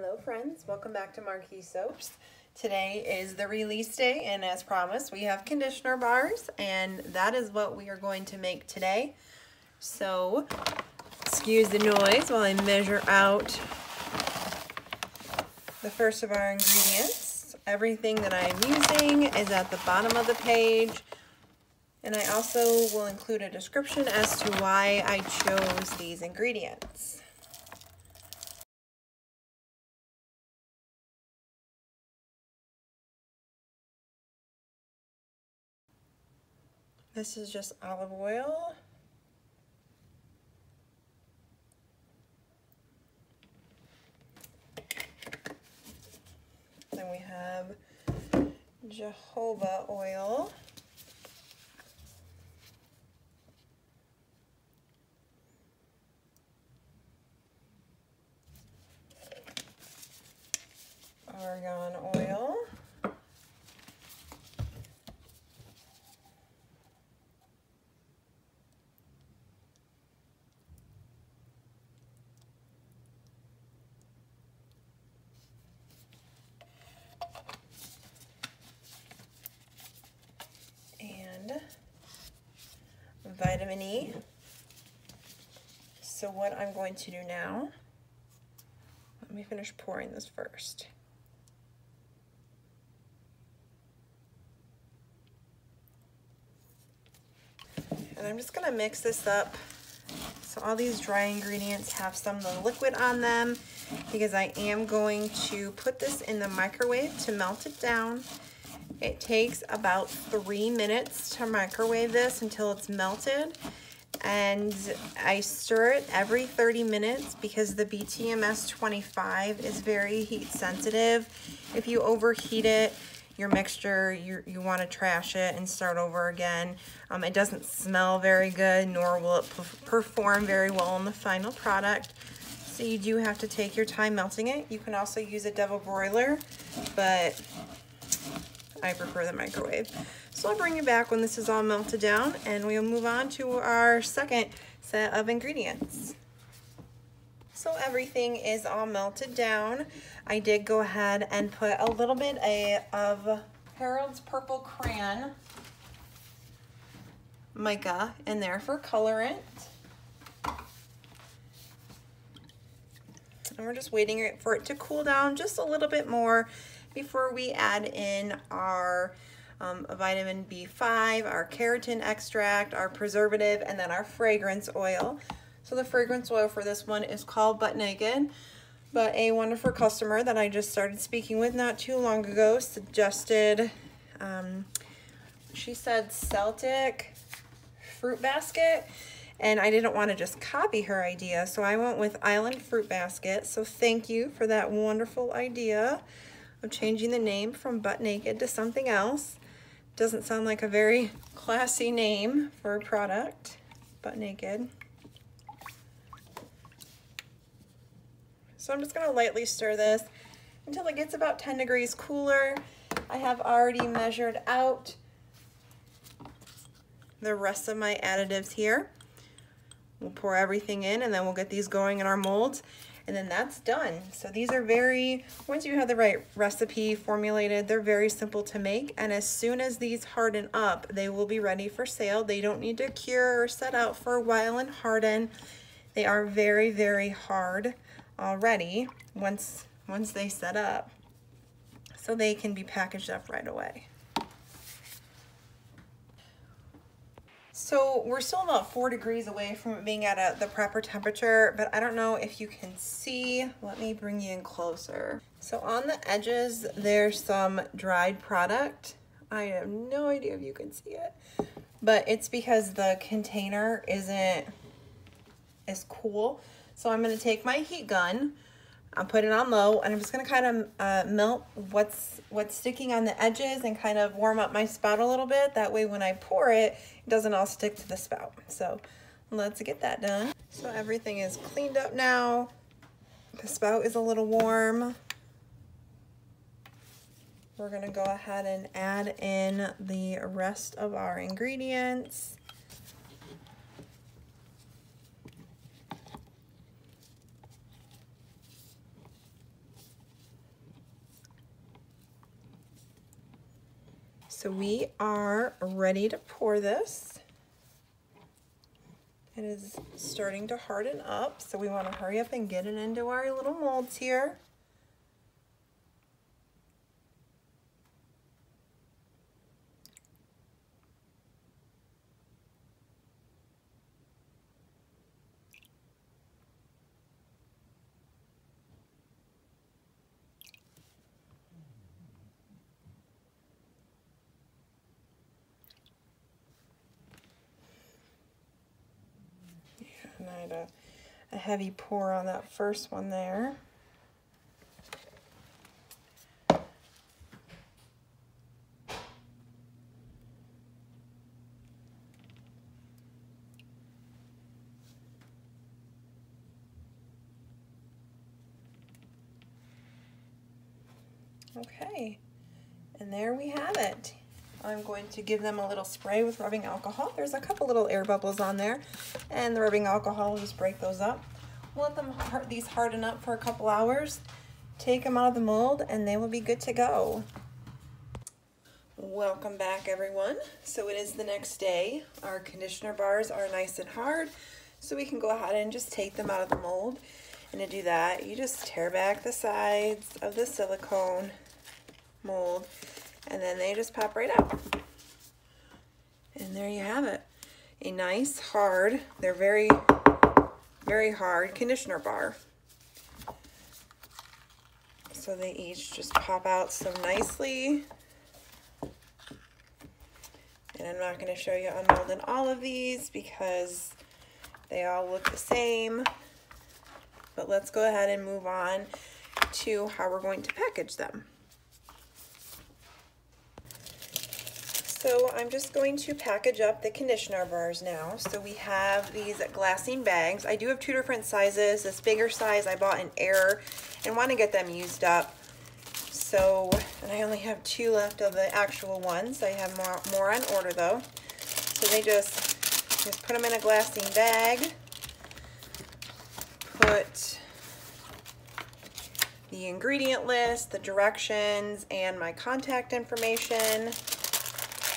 Hello friends, welcome back to Marquee Soaps. Today is the release day, and as promised we have conditioner bars, and that is what we are going to make today. So excuse the noise while I measure out the first of our ingredients. Everything that I'm using is at the bottom of the page, and I also will include a description as to why I chose these ingredients. This is just olive oil. Then we have jojoba oil. Argan oil. And vitamin E. So what I'm going to do now, let me finish pouring this first. And I'm just gonna mix this up. So all these dry ingredients have some of the liquid on them because I am going to put this in the microwave to melt it down. It takes about 3 minutes to microwave this until it's melted. And I stir it every 30 minutes because the BTMS 25 is very heat sensitive. If you overheat it, your mixture, you want to trash it and start over again. It doesn't smell very good, nor will it perform very well in the final product. So you do have to take your time melting it. You can also use a double broiler, but I prefer the microwave. So I'll bring you back when this is all melted down, and we'll move on to our second set of ingredients. So everything is all melted down. I did go ahead and put a little bit of Harold's Purple Crayon mica in there for colorant. And we're just waiting for it to cool down just a little bit more before we add in our vitamin B5, our keratin extract, our preservative, and then our fragrance oil. So the fragrance oil for this one is called Butt Naked, but a wonderful customer that I just started speaking with not too long ago suggested, she said Celtic Fruit Basket, and I didn't want to just copy her idea, so I went with Island Fruit Basket. So thank you for that wonderful idea of changing the name from Butt Naked to something else. Doesn't sound like a very classy name for a product, Butt Naked. So I'm just gonna lightly stir this until it gets about 10 degrees cooler. I have already measured out the rest of my additives here. We'll pour everything in, and then we'll get these going in our molds, and then that's done. So these are once you have the right recipe formulated, they're very simple to make, and as soon as these harden up, they will be ready for sale. They don't need to cure or set out for a while and harden. They are very, very hard already once they set up, so they can be packaged up right away. So we're still about 4 degrees away from it being at the proper temperature, but I don't know if you can see. Let me bring you in closer. So on the edges, there's some dried product. I have no idea if you can see it, but it's because the container isn't as cool. So I'm gonna take my heat gun, I'll put it on low, and I'm just gonna kind of melt what's sticking on the edges and kind of warm up my spout a little bit. That way when I pour it, it doesn't all stick to the spout. So let's get that done. So everything is cleaned up now. The spout is a little warm. We're gonna go ahead and add in the rest of our ingredients. So we are ready to pour this. It is starting to harden up, so we want to hurry up and get it into our little molds here. And I had a heavy pour on that first one there. Okay, and there we have it. I'm going to give them a little spray with rubbing alcohol. There's a couple little air bubbles on there, and the rubbing alcohol will just break those up. We'll let them these harden up for a couple hours, take them out of the mold, and they will be good to go. Welcome back, everyone. So it is the next day. Our conditioner bars are nice and hard, so we can go ahead and just take them out of the mold. And to do that, you just tear back the sides of the silicone mold, and then they just pop right out. And there you have it. A nice, hard, they're very, very hard conditioner bar. So they each just pop out so nicely. And I'm not going to show you unmolding all of these because they all look the same. But let's go ahead and move on to how we're going to package them. So I'm just going to package up the conditioner bars now. So we have these glassine bags. I do have two different sizes. This bigger size I bought in error and want to get them used up. So, and I only have two left of the actual ones. I have more on order though. So they just put them in a glassine bag. Put the ingredient list, the directions, and my contact information.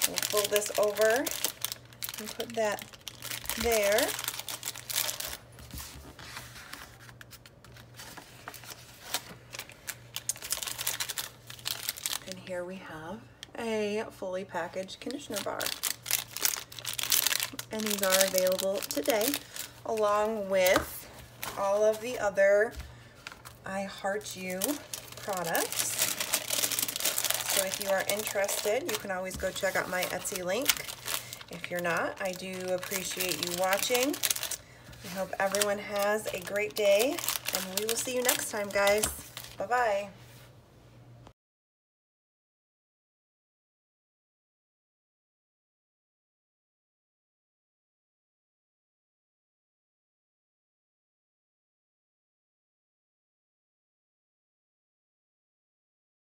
We'll fold this over and put that there. And here we have a fully packaged conditioner bar. And these are available today, along with all of the other I Heart You products. So if you are interested, you can always go check out my Etsy link. If you're not, I do appreciate you watching. I hope everyone has a great day, and we will see you next time, guys. Bye-bye.